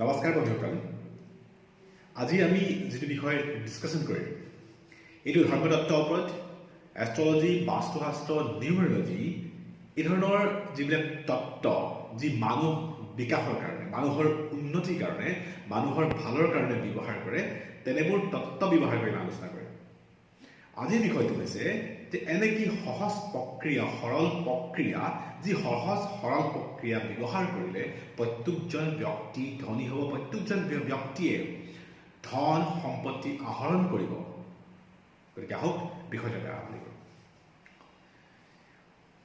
নমস্কাৰ বন্ধুসকল, আজি আমি যিটো বিষয় ডিছকাশ্যন কৰিম এইটো ধৰ্মতত্ত্বৰ ওপৰত। এষ্ট্ৰলজি, বাস্তুশাস্ত্ৰ, নিউমেৰলজি এই ধৰণৰ যিবিলাক তত্ত্ব যি মানুহ বিকাশৰ কাৰণে, মানুহৰ উন্নতিৰ কাৰণে, মানুহৰ ভালৰ কাৰণে ব্যৱহাৰ কৰে, তেনেবোৰ তত্ত্ব ব্যৱহাৰ কৰি আলোচনা কৰিম। আজিৰ বিষয়টো হৈছে যে এনে কি সহজ প্ৰক্ৰিয়া, সৰল প্ৰক্ৰিয়া, যি সহজ সৰল প্ৰক্ৰিয়া ব্যৱহাৰ কৰিলে প্ৰত্যেকজন ব্যক্তি ধনী হ'ব, প্ৰত্যেকজন ব্যক্তিয়ে ধন সম্পত্তি আহৰণ কৰিব। গতিকে আহক বিষয়টো আৰম্ভ কৰোঁ।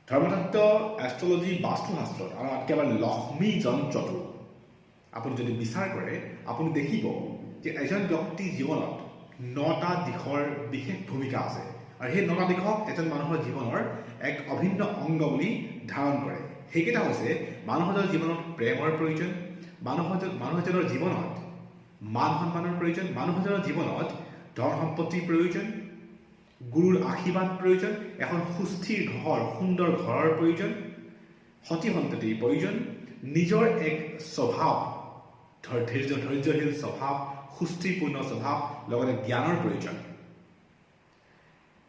ধৰ্মতত্ত্ব, এষ্ট্ৰলজি, বাস্তুশাস্ত্ৰত আৰু একেবাৰে লক্ষ্মী যন্ত্ৰটো আপুনি যদি বিচাৰ কৰে, আপুনি দেখিব যে এজন ব্যক্তিৰ জীৱনত 9টা দিশৰ বিশেষ ভূমিকা আছে আৰু সেই 9টা দিশক এজন মানুহৰ জীৱনৰ এক অভিন্ন অংগ বুলি ধাৰণ কৰে। সেইকেইটা হৈছে মানুহৰ জীৱনত প্ৰেমৰ প্ৰয়োজন, মানুহজনৰ জীৱনত মান সন্মানৰ প্ৰয়োজন, মানুহজনৰ জীৱনত ধন সম্পত্তিৰ প্ৰয়োজন, গুৰুৰ আশীৰ্বাদ প্ৰয়োজন, এখন সুস্থিৰ ঘৰ, সুন্দৰ ঘৰৰ প্ৰয়োজন, সতি সন্ততিৰ প্ৰয়োজন, নিজৰ এক স্বভাৱ, ধৈৰ্যশীল স্বভাৱ, সুস্থিৰপূৰ্ণ স্বভাৱ, লগতে জ্ঞানৰ প্ৰয়োজন।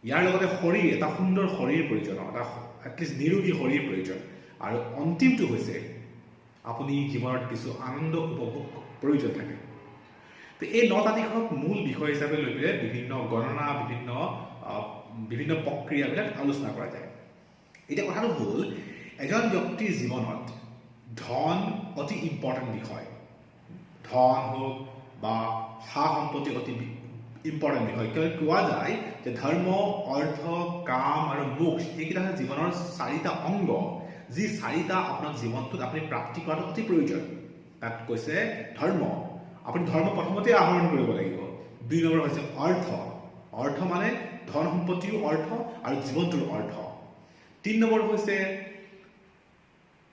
ইয়াৰ লগতে শৰীৰ, এটা সুন্দৰ শৰীৰ প্ৰয়োজন, এটা এটলিষ্ট নিৰোগী শৰীৰ প্ৰয়োজন, আৰু অন্তিমটো হৈছে আপুনি জীৱনত কিছু আনন্দ উপভোগ প্ৰয়োজন থাকে। তো এই 9টা দিশক মূল বিষয় হিচাপে লৈ পেলাই বিভিন্ন গণনা, বিভিন্ন প্ৰক্ৰিয়াবিলাক আলোচনা কৰা যায়। এতিয়া কথাটো হ'ল, এজন ব্যক্তিৰ জীৱনত ধন অতি ইম্পৰ্টেণ্ট বিষয়। ধন হওক বা সা সম্পত্তি অতি ইম্পৰ্টেণ্ট বিষয়। কিয় কোৱা যায় যে ধৰ্ম, অৰ্থ, কাম আৰু মোক্ষ এইকেইটা হৈছে জীৱনৰ 4টা অংগ, যি 4টা আপোনাৰ জীৱনটোত আপুনি প্ৰাপ্তি কৰাটো অতি প্ৰয়োজন। তাত কৈছে ধৰ্ম, আপুনি ধৰ্ম প্ৰথমতে আহৰণ কৰিব লাগিব। 2 নম্বৰ হৈছে অৰ্থ, অৰ্থ মানে ধন সম্পত্তিও অৰ্থ আৰু জীৱনটোৰ অৰ্থ। 3 নম্বৰ হৈছে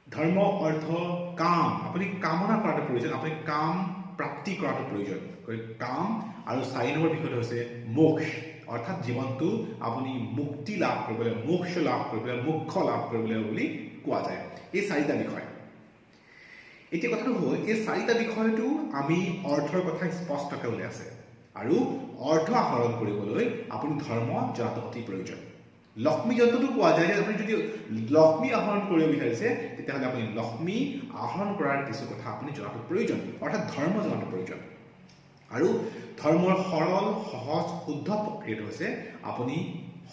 ধৰ্ম, অৰ্থ, কাম, আপুনি কামনা কৰাটো প্ৰয়োজন, আপুনি কাম প্ৰাপ্তি কৰাটো প্ৰয়োজন, কাম। আৰু 4 নম্বৰ বিষয়টো হৈছে মোক্ষ, অৰ্থাৎ জীৱনটো আপুনি মুক্তি লাভ কৰিবলৈ, মোক্ষ লাভ কৰিবলৈ, মোক্ষ লাভ কৰিবলৈ বুলি কোৱা যায়। এই 4টা বিষয়। এতিয়া কথাটো হ'ল, এই 4টা বিষয়টো আমি অৰ্থৰ কথা স্পষ্টকৈ উল্লেখ আছে, আৰু অৰ্থ আহৰণ কৰিবলৈ আপুনি ধৰ্ম জনাটো অতি প্ৰয়োজন। লক্ষ্মী যন্ত্ৰটো কোৱা যায় যে আপুনি যদি লক্ষ্মী আহৰণ কৰিব বিচাৰিছে, তেতিয়াহ'লে আপুনি লক্ষ্মী আহৰণ কৰাৰ কিছু কথা আপুনি জনাটো প্ৰয়োজন, অৰ্থাৎ ধৰ্ম জনাটো প্ৰয়োজন। আৰু ধৰ্মৰ সৰল, সহজ, শুদ্ধ প্ৰক্ৰিয়াটো হৈছে আপুনি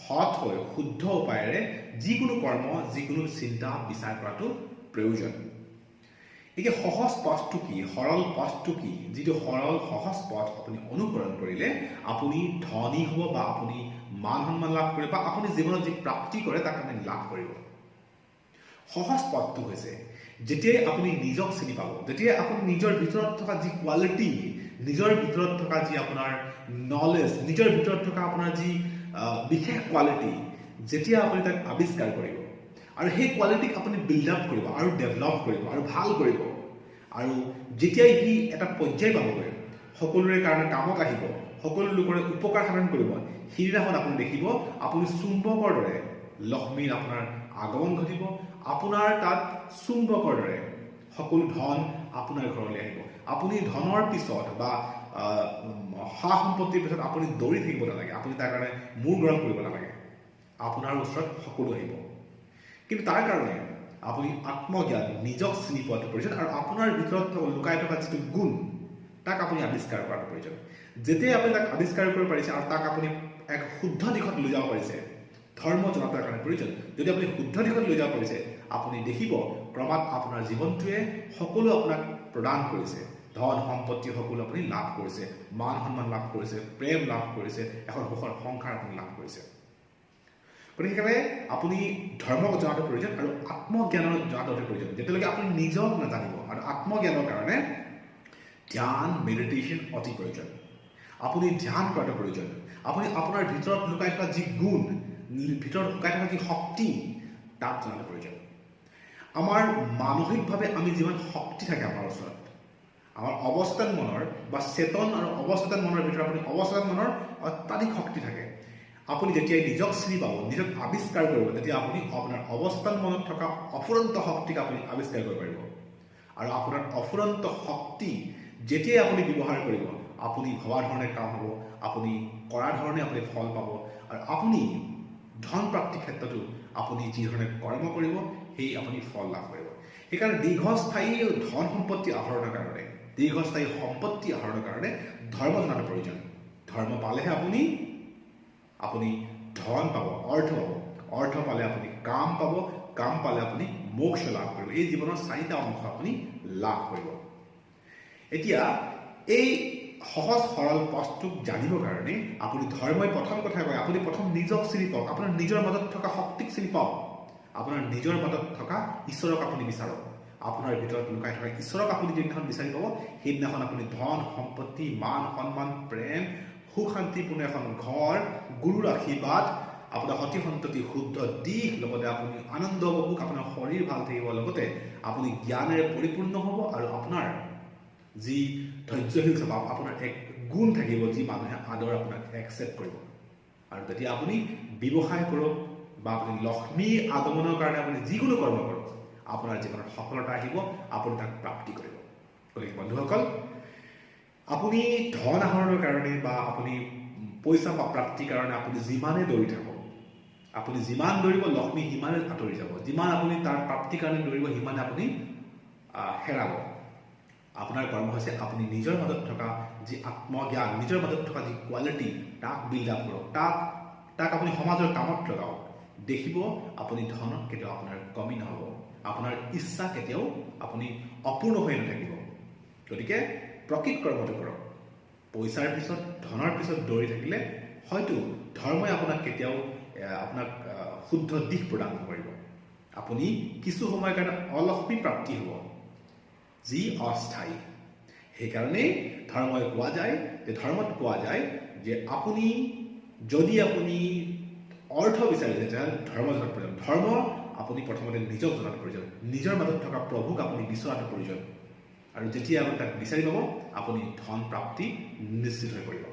সৎ হৈ শুদ্ধ উপায়েৰে যিকোনো কৰ্ম, যিকোনো চিন্তা বিচাৰ কৰাটো প্ৰয়োজন। এতিয়া সহজ পথটো কি, সৰল পথটো কি? যিটো সৰল সহজ পথ আপুনি অনুসৰণ কৰিলে আপুনি ধনী হ'ব, বা আপুনি মান সন্মান লাভ কৰিব, বা আপুনি জীৱনত যি প্ৰাপ্তি কৰে তাক আপুনি লাভ কৰিব। সহজ পথটো হৈছে যেতিয়াই আপুনি নিজক চিনি পাব, যেতিয়াই আপুনি নিজৰ ভিতৰত থকা যি কোৱালিটি, নিজৰ ভিতৰত থকা যি আপোনাৰ নলেজ, নিজৰ ভিতৰত থকা আপোনাৰ যি বিশেষ কোৱালিটি, যেতিয়া আপুনি তাক আৱিষ্কাৰ কৰিব আৰু সেই কোৱালিটিক আপুনি বিল্ড আপ কৰিব আৰু ডেভেলপ কৰিব আৰু ভাল কৰিব, আৰু যেতিয়াই সি এটা পৰ্যায় পাবগৈ, সকলোৰে কাৰণে কামত আহিব, সকলো লোকৰে উপকাৰ সাধন কৰিব, সেইদিনাখন আপুনি দেখিব আপুনি চুম্বকৰ দৰে লক্ষ্মীৰ আপোনাৰ আগমন ঘটিব। আপোনাৰ তাত চুম্বকৰ দৰে সকলো ধন আপোনাৰ ঘৰলৈ আহিব। আপুনি ধনৰ পিছত বা সা সম্পত্তিৰ পিছত আপুনি দৌৰি থাকিব নালাগে, আপুনি তাৰ কাৰণে মূৰ গৰম কৰিব নালাগে, আপোনাৰ ওচৰত সকলো আহিব। কিন্তু তাৰ কাৰণে আপুনি আত্মজ্ঞান, নিজক চিনি পোৱাটো প্ৰয়োজন, আৰু আপোনাৰ ভিতৰত লুকাই থকা যিটো গুণ তাক আপুনি আৱিষ্কাৰ কৰাটো প্ৰয়োজন। যেতিয়াই আপুনি তাক আৱিষ্কাৰ কৰিব পাৰিছে আৰু তাক আপুনি এক শুদ্ধ দিশত লৈ যাব পাৰিছে, ধৰ্ম জনাটোৰ কাৰণে প্ৰয়োজন। যদি আপুনি শুদ্ধ দিশত লৈ যাব পাৰিছে, আপুনি দেখিব ক্ৰমাৎ আপোনাৰ জীৱনটোৱে সকলো আপোনাক প্ৰদান কৰিছে, ধন সম্পত্তি সকলো আপুনি লাভ কৰিছে, মান সন্মান লাভ কৰিছে, প্ৰেম লাভ কৰিছে, এখন সুখৰ সংসাৰ আপুনি লাভ কৰিছে। গতিকে সেইকাৰণে আপুনি ধৰ্ম জনাটো প্ৰয়োজন আৰু আত্মজ্ঞানৰ জনাটো অতি প্ৰয়োজন। যেতিয়ালৈকে আপুনি নিজক নাজানিব, আৰু আত্মজ্ঞানৰ কাৰণে ধ্যান, মেডিটেশ্যন অতি প্ৰয়োজন। আপুনি ধ্যান কৰাটো প্ৰয়োজন। আপুনি আপোনাৰ ভিতৰত লুকাই থকা যি গুণ, ভিতৰত লুকাই থকা যি শক্তি, তাক জনাটো প্ৰয়োজন। আমাৰ মানসিকভাৱে আমি যিমান শক্তি থাকে আমাৰ ওচৰত, আমাৰ অৱস্থান মনৰ বা চেতন আৰু অৱচেতন মনৰ ভিতৰত আপুনি অৱচেতন মনৰ অত্যাধিক শক্তি থাকে। আপুনি যেতিয়াই নিজক চিনি পাব, নিজক আৱিষ্কাৰ কৰিব, তেতিয়া আপুনি আপোনাৰ অৱস্থান মনত থকা অফুৰন্ত শক্তিক আপুনি আৱিষ্কাৰ কৰিব পাৰিব। আৰু আপোনাৰ অফুৰন্ত শক্তি যেতিয়াই আপুনি ব্যৱহাৰ কৰিব আপুনি ভবা ধৰণে কাম হ'ব, আপুনি কৰা ধৰণে আপুনি ফল পাব, আৰু আপুনি ধন প্ৰাপ্তিৰ ক্ষেত্ৰতো আপুনি যি ধৰণে কৰ্ম কৰিব সেই আপুনি ফল লাভ কৰিব। সেইকাৰণে দীৰ্ঘস্থায়ী ধন সম্পত্তি আহৰণৰ কাৰণে, দীৰ্ঘস্থায়ী সম্পত্তি আহৰণৰ কাৰণে ধৰ্ম জনাটো প্ৰয়োজন। ধৰ্ম পালেহে আপুনি ধন পাব, অৰ্থ পাব, অৰ্থ পালে আপুনি কাম পাব, কাম পালে আপুনি মোক্ষ লাভ কৰিব। এই জীৱনৰ 4টা অংশ আপুনি লাভ কৰিব। এতিয়া এই সহজ সৰল পথটোক জানিবৰ কাৰণে আপুনি ধৰ্মই প্ৰথম কথা কয়, আপুনি প্ৰথম নিজক চিনি পাওক, আপোনাৰ নিজৰ মাজত থকা শক্তিক চিনি পাওক, আপোনাৰ নিজৰ মাজত থকা ঈশ্বৰক আপুনি বিচাৰক। আপোনাৰ ভিতৰত লুকাই থকা ঈশ্বৰক আপুনি যিদিনাখন বিচাৰি পাব সেইদিনাখন আপুনি ধন সম্পত্তি, মান সন্মান, প্ৰেম, সুখ শান্তিপূৰ্ণ এখন ঘৰ, গুৰুৰ আশীৰ্বাদ, আপোনাৰ সতি সন্ততি শুদ্ধ দিশ, লগতে আপুনি আনন্দ উপভোগ, আপোনাৰ শৰীৰ ভাল থাকিব, লগতে আপুনি জ্ঞানেৰে পৰিপূৰ্ণ হ'ব, আৰু আপোনাৰ যি ধৈৰ্যশীল স্বভাৱ, আপোনাৰ এক গুণ থাকিব যি মানুহে আদৰ আপোনাক একচেপ্ট কৰিব। আৰু তেতিয়া আপুনি ব্যৱসায় কৰক বা আপুনি লক্ষ্মী আগমনৰ কাৰণে আপুনি যিকোনো কৰ্ম কৰক, আপোনাৰ জীৱনত সফলতা আহিব, আপুনি তাক প্ৰাপ্তি কৰিব। গতিকে বন্ধুসকল, আপুনি ধন আহৰণৰ কাৰণে বা আপুনি পইচা বা প্ৰাপ্তিৰ কাৰণে আপুনি যিমানে দৌৰি থাকক, আপুনি যিমান দৌৰিব লক্ষ্মী সিমানে আঁতৰি যাব, যিমান আপুনি তাৰ প্ৰাপ্তিৰ কাৰণে দৌৰিব সিমানে আপুনি হেৰাব। আপোনাৰ কৰ্ম হৈছে আপুনি নিজৰ মাজত থকা যি আত্মজ্ঞান, নিজৰ মাজত থকা যি কোৱালিটি, তাক বিল্ড আপ কৰক, তাক আপুনি সমাজৰ কামত লগাওক। দেখিব আপুনি ধনত কেতিয়াও আপোনাৰ কমি নহ'ব, আপোনাৰ ইচ্ছা কেতিয়াও আপুনি অপূৰ্ণ হৈ নাথাকিব। গতিকে প্ৰকৃত কৰ্মটো কৰক। পইচাৰ পিছত, ধনৰ পিছত দৌৰি থাকিলে হয়তো ধৰ্মই আপোনাক কেতিয়াও আপোনাক শুদ্ধ দিশ প্ৰদান নকৰিব। আপুনি কিছু সময়ৰ কাৰণে অলক্ষ্মী প্ৰাপ্তি হ'ব, যি অস্থায়ী। সেইকাৰণে ধৰ্মই কোৱা যায় যে, ধৰ্মত কোৱা যায় যে আপুনি যদি আপুনি অৰ্থ বিচাৰে তেতিয়াহ'লে ধৰ্ম জনাত প্ৰয়োজন। ধৰ্ম আপুনি প্ৰথমতে নিজক জনাত প্ৰয়োজন, নিজৰ মাজত থকা প্ৰভুক আপুনি বিচৰাটো প্ৰয়োজন, আৰু যেতিয়া আপুনি তাক বিচাৰি পাব আপুনি ধন প্ৰাপ্তি নিশ্চিত হৈ পৰিব।